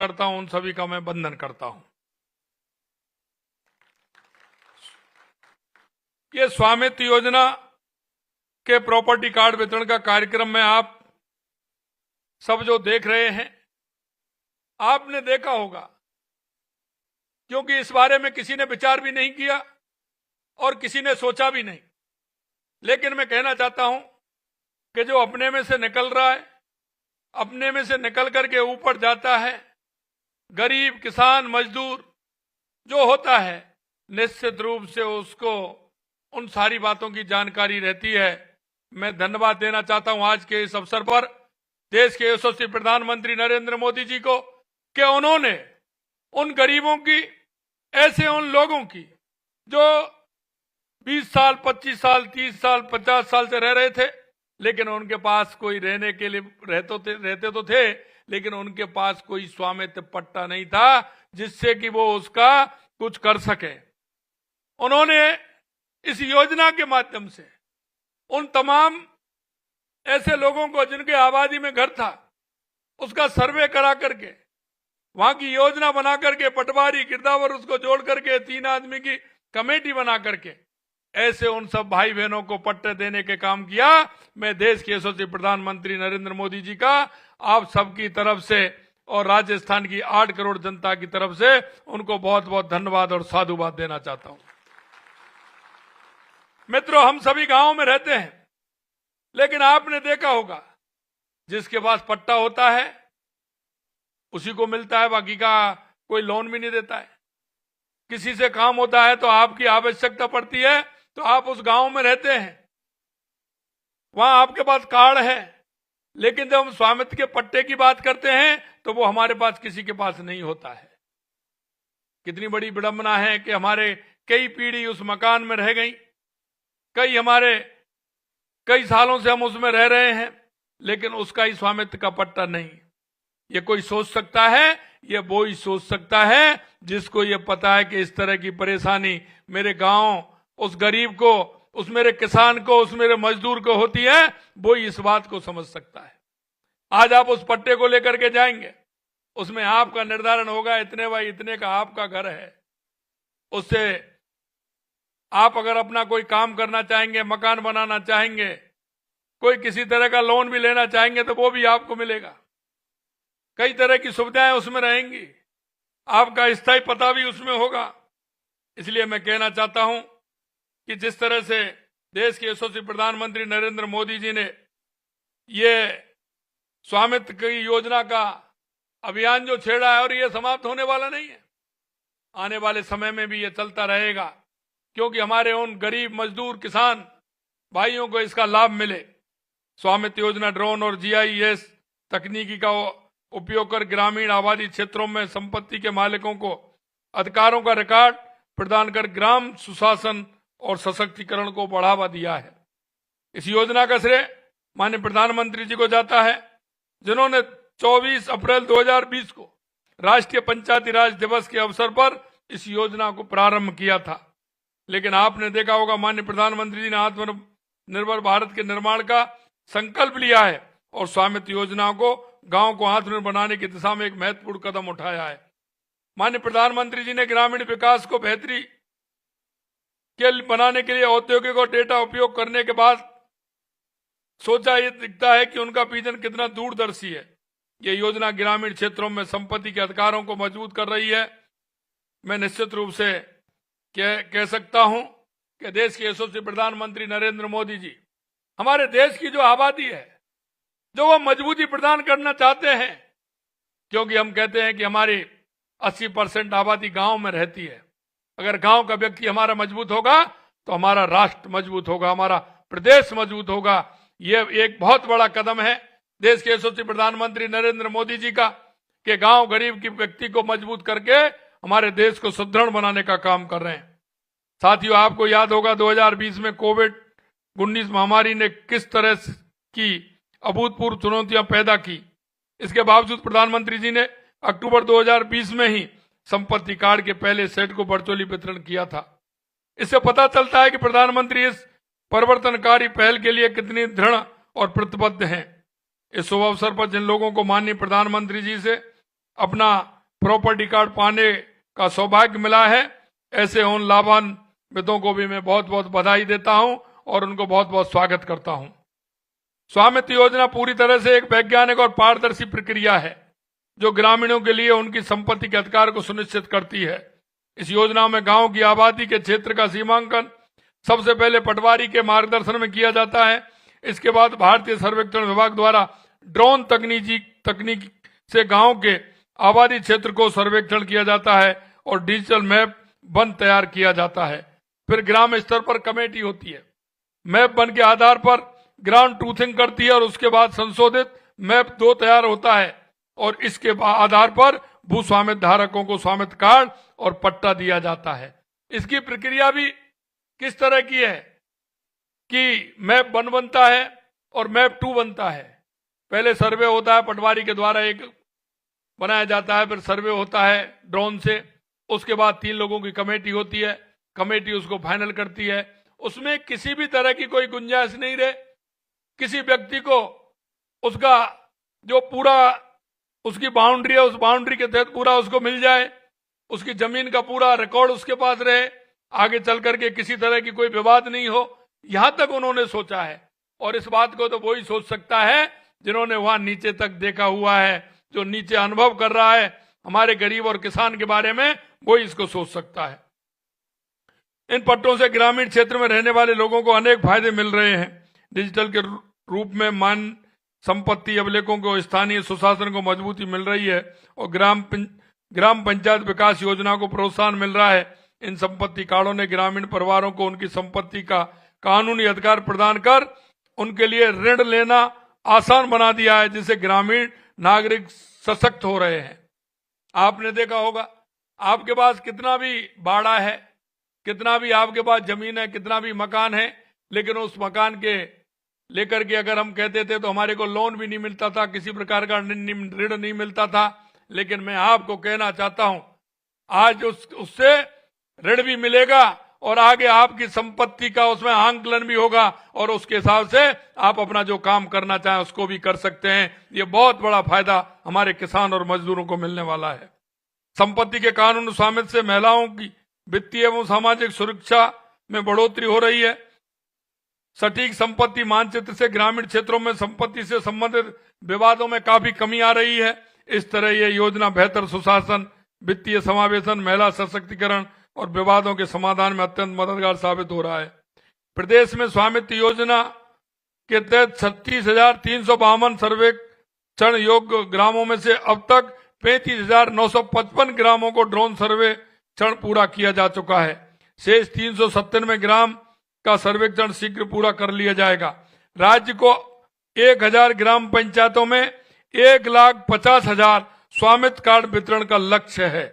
करता हूं, उन सभी का मैं वंदन करता हूं। ये स्वामित्व योजना के प्रॉपर्टी कार्ड वितरण का कार्यक्रम में आप सब जो देख रहे हैं, आपने देखा होगा, क्योंकि इस बारे में किसी ने विचार भी नहीं किया और किसी ने सोचा भी नहीं। लेकिन मैं कहना चाहता हूं कि जो अपने में से निकल रहा है, अपने में से निकल करके ऊपर जाता है, गरीब, किसान, मजदूर जो होता है, निश्चित रूप से उसको उन सारी बातों की जानकारी रहती है। मैं धन्यवाद देना चाहता हूं आज के इस अवसर पर देश के यशस्वी प्रधानमंत्री नरेंद्र मोदी जी को कि उन्होंने उन गरीबों की, ऐसे उन लोगों की जो 20 साल, 25 साल, 30 साल, 50 साल से रह रहे थे, लेकिन उनके पास कोई रहने के लिए रहते तो थे, लेकिन उनके पास कोई स्वामित्व पट्टा नहीं था जिससे कि वो उसका कुछ कर सके। उन्होंने इस योजना के माध्यम से उन तमाम ऐसे लोगों को जिनके आबादी में घर था, उसका सर्वे करा करके, वहां की योजना बना करके, पटवारी, गिरदावर उसको जोड़ करके 3 आदमी की कमेटी बना करके ऐसे उन सब भाई बहनों को पट्टे देने के काम किया। मैं देश के यशस्वी प्रधानमंत्री नरेंद्र मोदी जी का आप सबकी तरफ से और राजस्थान की 8 करोड़ जनता की तरफ से उनको बहुत बहुत धन्यवाद और साधुवाद देना चाहता हूं। मित्रों, हम सभी गांवों में रहते हैं, लेकिन आपने देखा होगा जिसके पास पट्टा होता है उसी को मिलता है, बाकी का कोई लोन भी नहीं देता है। किसी से काम होता है तो आपकी आवश्यकता पड़ती है तो आप उस गांव में रहते हैं, वहां आपके पास कार्ड है, लेकिन जब हम स्वामित्व के पट्टे की बात करते हैं तो वो हमारे पास किसी के पास नहीं होता है। कितनी बड़ी विडंबना है कि हमारे कई पीढ़ी उस मकान में रह गई, कई सालों से हम उसमें रह रहे हैं, लेकिन उसका ही स्वामित्व का पट्टा नहीं। ये कोई सोच सकता है, ये वो ही सोच सकता है जिसको ये पता है कि इस तरह की परेशानी मेरे गांव, उस गरीब को, उस मेरे किसान को, उस मेरे मजदूर को होती है, वो ही इस बात को समझ सकता है। आज आप उस पट्टे को लेकर के जाएंगे, उसमें आपका निर्धारण होगा इतने बाई इतने का आपका घर है। उससे आप अगर अपना कोई काम करना चाहेंगे, मकान बनाना चाहेंगे, कोई किसी तरह का लोन भी लेना चाहेंगे तो वो भी आपको मिलेगा। कई तरह की सुविधाएं उसमें रहेंगी, आपका स्थायी पता भी उसमें होगा। इसलिए मैं कहना चाहता हूं कि जिस तरह से देश के यशस्वी प्रधानमंत्री नरेंद्र मोदी जी ने ये स्वामित्व की योजना का अभियान जो छेड़ा है, और ये समाप्त होने वाला नहीं है, आने वाले समय में भी ये चलता रहेगा, क्योंकि हमारे उन गरीब, मजदूर, किसान भाइयों को इसका लाभ मिले। स्वामित्व योजना ड्रोन और GIS तकनीकी का उपयोग कर ग्रामीण आबादी क्षेत्रों में संपत्ति के मालिकों को अधिकारों का रिकॉर्ड प्रदान कर ग्राम सुशासन और सशक्तिकरण को बढ़ावा दिया है। इस योजना का श्रेय माननीय प्रधानमंत्री जी को जाता है, जिन्होंने 24 अप्रैल 2020 को राष्ट्रीय पंचायती राज दिवस के अवसर पर इस योजना को प्रारंभ किया था। लेकिन आपने देखा होगा माननीय प्रधानमंत्री जी ने आत्मनिर्भर भारत के निर्माण का संकल्प लिया है और स्वामित्व योजना को गांव को आत्मनिर्भर बनाने की दिशा में एक महत्वपूर्ण कदम उठाया है। माननीय प्रधानमंत्री जी ने ग्रामीण विकास को बेहतरी के बनाने के लिए औद्योगिक और डेटा उपयोग करने के बाद सोचा, ये दिखता है कि उनका विजन कितना दूरदर्शी है। ये योजना ग्रामीण क्षेत्रों में संपत्ति के अधिकारों को मजबूत कर रही है। मैं निश्चित रूप से कह सकता हूं कि देश के यशस्वी प्रधानमंत्री नरेंद्र मोदी जी हमारे देश की जो आबादी है, जो वो मजबूती प्रदान करना चाहते हैं, क्योंकि हम कहते हैं कि हमारी 80% आबादी गांव में रहती है। अगर गांव का व्यक्ति हमारा मजबूत होगा तो हमारा राष्ट्र मजबूत होगा, हमारा प्रदेश मजबूत होगा। ये एक बहुत बड़ा कदम है देश के यशस्वी प्रधानमंत्री नरेंद्र मोदी जी का कि गांव, गरीब की व्यक्ति को मजबूत करके हमारे देश को सुदृढ़ बनाने का काम कर रहे हैं। साथियों, आपको याद होगा 2020 में कोविड-19 महामारी ने किस तरह की अभूतपूर्व चुनौतियां पैदा की। इसके बावजूद प्रधानमंत्री जी ने अक्टूबर 2020 में ही संपत्ति कार्ड के पहले सेट को वर्चुअली वितरण किया था। इससे पता चलता है कि प्रधानमंत्री इस परिवर्तनकारी पहल के लिए कितनी दृढ़ और प्रतिबद्ध हैं। इस शुभ अवसर पर जिन लोगों को माननीय प्रधानमंत्री जी से अपना प्रॉपर्टी कार्ड पाने का सौभाग्य मिला है। ऐसे उन लाभान्वितों को भी मैं बहुत बहुत बधाई देता हूं और उनको बहुत बहुत स्वागत करता हूं। स्वामित्व योजना पूरी तरह से एक वैज्ञानिक और पारदर्शी प्रक्रिया है जो ग्रामीणों के लिए उनकी संपत्ति के अधिकार को सुनिश्चित करती है। इस योजना में गांव की आबादी के क्षेत्र का सीमांकन सबसे पहले पटवारी के मार्गदर्शन में किया जाता है। इसके बाद भारतीय सर्वेक्षण विभाग द्वारा ड्रोन तकनीक से गांव के आबादी क्षेत्र को सर्वेक्षण किया जाता है और डिजिटल मैप बन तैयार किया जाता है। फिर ग्राम स्तर पर कमेटी होती है, मैप बन के आधार पर ग्राउंड ट्रूथिंग करती है और उसके बाद संशोधित मैप 2 तैयार होता है और इसके आधार पर भू स्वामित्व धारकों को स्वामित्व कार्ड और पट्टा दिया जाता है। इसकी प्रक्रिया भी किस तरह की है कि मैप 1 बनता है और मैप 2 बनता है। पहले सर्वे होता है, पटवारी के द्वारा एक बनाया जाता है, फिर सर्वे होता है ड्रोन से, उसके बाद 3 लोगों की कमेटी होती है, कमेटी उसको फाइनल करती है। उसमें किसी भी तरह की कोई गुंजाइश नहीं रहे, किसी व्यक्ति को उसका जो पूरा उसकी बाउंड्री है उस बाउंड्री के तहत पूरा उसको मिल जाए, उसकी जमीन का पूरा रिकॉर्ड उसके पास रहे, आगे चल करके किसी तरह की कोई विवाद नहीं हो, यहां तक उन्होंने सोचा है। और इस बात को तो वही सोच सकता है जिन्होंने वहां नीचे तक देखा हुआ है, जो नीचे अनुभव कर रहा है हमारे गरीब और किसान के बारे में, वही इसको सोच सकता है। इन पट्टों से ग्रामीण क्षेत्र में रहने वाले लोगों को अनेक फायदे मिल रहे हैं। डिजिटल के रूप में मान संपत्ति अभिलेखों को स्थानीय सुशासन को मजबूती मिल रही है और ग्राम पंचायत विकास योजना को प्रोत्साहन मिल रहा है। इन संपत्ति कार्डों ने ग्रामीण परिवारों को उनकी संपत्ति का कानूनी अधिकार प्रदान कर उनके लिए ऋण लेना आसान बना दिया है, जिससे ग्रामीण नागरिक सशक्त हो रहे हैं। आपने देखा होगा, आपके पास कितना भी बाड़ा है, कितना भी आपके पास जमीन है, कितना भी मकान है, लेकिन उस मकान के लेकर के अगर हम कहते थे तो हमारे को लोन भी नहीं मिलता था, किसी प्रकार का ऋण नहीं मिलता था। लेकिन मैं आपको कहना चाहता हूं, आज उससे ऋण भी मिलेगा और आगे आपकी संपत्ति का उसमें आंकलन भी होगा और उसके हिसाब से आप अपना जो काम करना चाहें उसको भी कर सकते हैं। ये बहुत बड़ा फायदा हमारे किसान और मजदूरों को मिलने वाला है। संपत्ति के कानून स्वामित्व से महिलाओं की वित्तीय एवं सामाजिक सुरक्षा में बढ़ोतरी हो रही है। सटीक संपत्ति मानचित्र से ग्रामीण क्षेत्रों में संपत्ति से संबंधित विवादों में काफी कमी आ रही है। इस तरह यह योजना बेहतर सुशासन, वित्तीय समावेशन, महिला सशक्तिकरण और विवादों के समाधान में अत्यंत मददगार साबित हो रहा है। प्रदेश में स्वामित्व योजना के तहत 36,352 सर्वेक्षण योग्य ग्रामों में से अब तक 35,955 ग्रामों को ड्रोन सर्वेक्षण पूरा किया जा चुका है। शेष 397 ग्राम का सर्वेक्षण शीघ्र पूरा कर लिया जाएगा। राज्य को 1000 ग्राम पंचायतों में 1,50,000 स्वामित्व कार्ड वितरण का लक्ष्य है।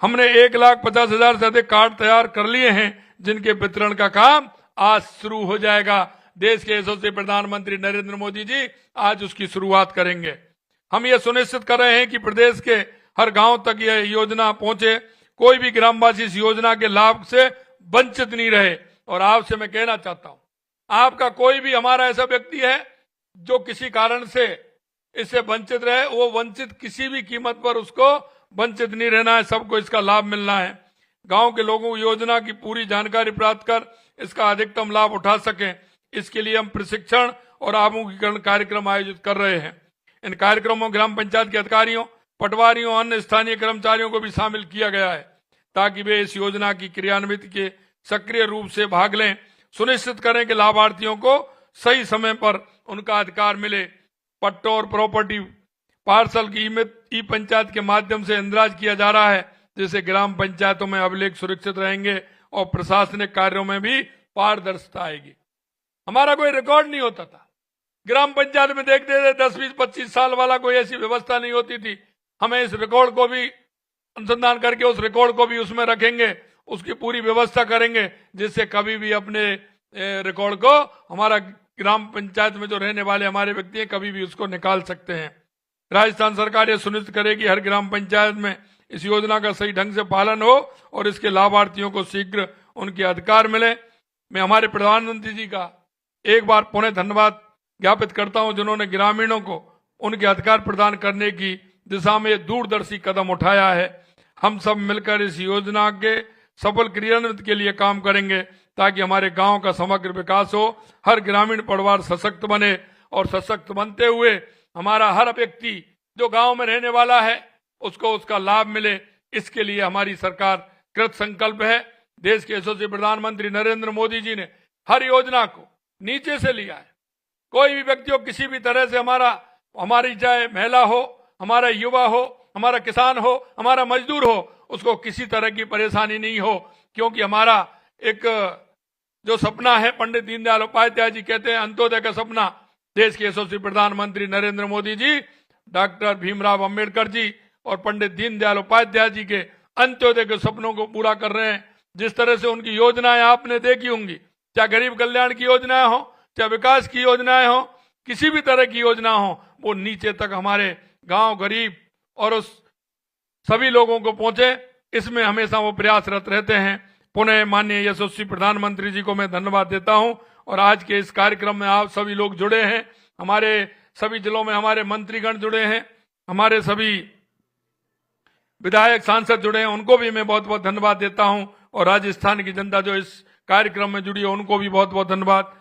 हमने 1,50,000 से अधिक कार्ड तैयार कर लिए हैं, जिनके वितरण का काम आज शुरू हो जाएगा। देश के यशस्वी प्रधानमंत्री नरेंद्र मोदी जी आज उसकी शुरुआत करेंगे। हम ये सुनिश्चित कर रहे हैं कि प्रदेश के हर गांव तक यह योजना पहुंचे, कोई भी ग्रामवासी इस योजना के लाभ से वंचित नहीं रहे। और आपसे मैं कहना चाहता हूं, आपका कोई भी हमारा ऐसा व्यक्ति है जो किसी कारण से इससे वंचित रहे, वो वंचित किसी भी कीमत पर उसको वंचित नहीं रहना है, सबको इसका लाभ मिलना है। गांव के लोगों को योजना की पूरी जानकारी प्राप्त कर इसका अधिकतम लाभ उठा सकें, इसके लिए हम प्रशिक्षण और आमुखीकरण कार्यक्रम आयोजित कर रहे हैं। इन कार्यक्रमों में ग्राम पंचायत के अधिकारियों, पटवारियों, अन्य स्थानीय कर्मचारियों को भी शामिल किया गया है ताकि वे इस योजना की क्रियान्वित के सक्रिय रूप से भाग लें। सुनिश्चित करें कि लाभार्थियों को सही समय पर उनका अधिकार मिले। पट्टों और प्रॉपर्टी पार्सल की ई पंचायत के माध्यम से इंदराज किया जा रहा है, जिससे ग्राम पंचायतों में अभिलेख सुरक्षित रहेंगे और प्रशासनिक कार्यों में भी पारदर्शिता आएगी। हमारा कोई रिकॉर्ड नहीं होता था, ग्राम पंचायत में देखते थे 10, 20, 25 साल वाला कोई ऐसी व्यवस्था नहीं होती थी। हमें इस रिकॉर्ड को भी अनुसंधान करके उस रिकॉर्ड को भी उसमें रखेंगे, उसकी पूरी व्यवस्था करेंगे, जिससे कभी भी अपने रिकॉर्ड को हमारा ग्राम पंचायत में जो रहने वाले हमारे व्यक्ति हैं कभी भी उसको निकाल सकते हैं। राजस्थान सरकार ये सुनिश्चित करे कि हर ग्राम पंचायत में इस योजना का सही ढंग से पालन हो और इसके लाभार्थियों को शीघ्र उनके अधिकार मिले। मैं हमारे प्रधानमंत्री जी का एक बार पुनः धन्यवाद ज्ञापित करता हूं, जिन्होंने ग्रामीणों को उनके अधिकार प्रदान करने की दिशा में दूरदर्शी कदम उठाया है। हम सब मिलकर इस योजना के सफल क्रियान्वित के लिए काम करेंगे ताकि हमारे गांव का समग्र विकास हो, हर ग्रामीण परिवार सशक्त बने और सशक्त बनते हुए हमारा हर व्यक्ति जो गांव में रहने वाला है उसको उसका लाभ मिले। इसके लिए हमारी सरकार कृत संकल्प है। देश के यशस्वी प्रधानमंत्री नरेंद्र मोदी जी ने हर योजना को नीचे से लिया है। कोई भी व्यक्ति हो, किसी भी तरह से हमारी चाहे महिला हो, हमारा युवा हो, हमारा किसान हो, हमारा मजदूर हो, उसको किसी तरह की परेशानी नहीं हो, क्योंकि हमारा एक जो सपना है, पंडित दीनदयाल उपाध्याय जी कहते हैं अंत्योदय का सपना। देश के यशस्वी प्रधानमंत्री नरेंद्र मोदी जी, डॉक्टर भीमराव अंबेडकर जी और पंडित दीनदयाल उपाध्याय जी के अंत्योदय के सपनों को पूरा कर रहे हैं। जिस तरह से उनकी योजनाएं आपने देखी होंगी, चाहे गरीब कल्याण की योजनाएं हो, चाहे विकास की योजनाएं हो, किसी भी तरह की योजना हो, वो नीचे तक हमारे गांव गरीब और उस सभी लोगों को पहुंचे, इसमें हमेशा वो प्रयासरत रहते हैं। पुनः माननीय यशस्वी प्रधानमंत्री जी को मैं धन्यवाद देता हूं। और आज के इस कार्यक्रम में आप सभी लोग जुड़े हैं, हमारे सभी जिलों में हमारे मंत्रीगण जुड़े हैं, हमारे सभी विधायक सांसद जुड़े हैं, उनको भी मैं बहुत बहुत धन्यवाद देता हूं। और राजस्थान की जनता जो इस कार्यक्रम में जुड़ी है उनको भी बहुत बहुत धन्यवाद।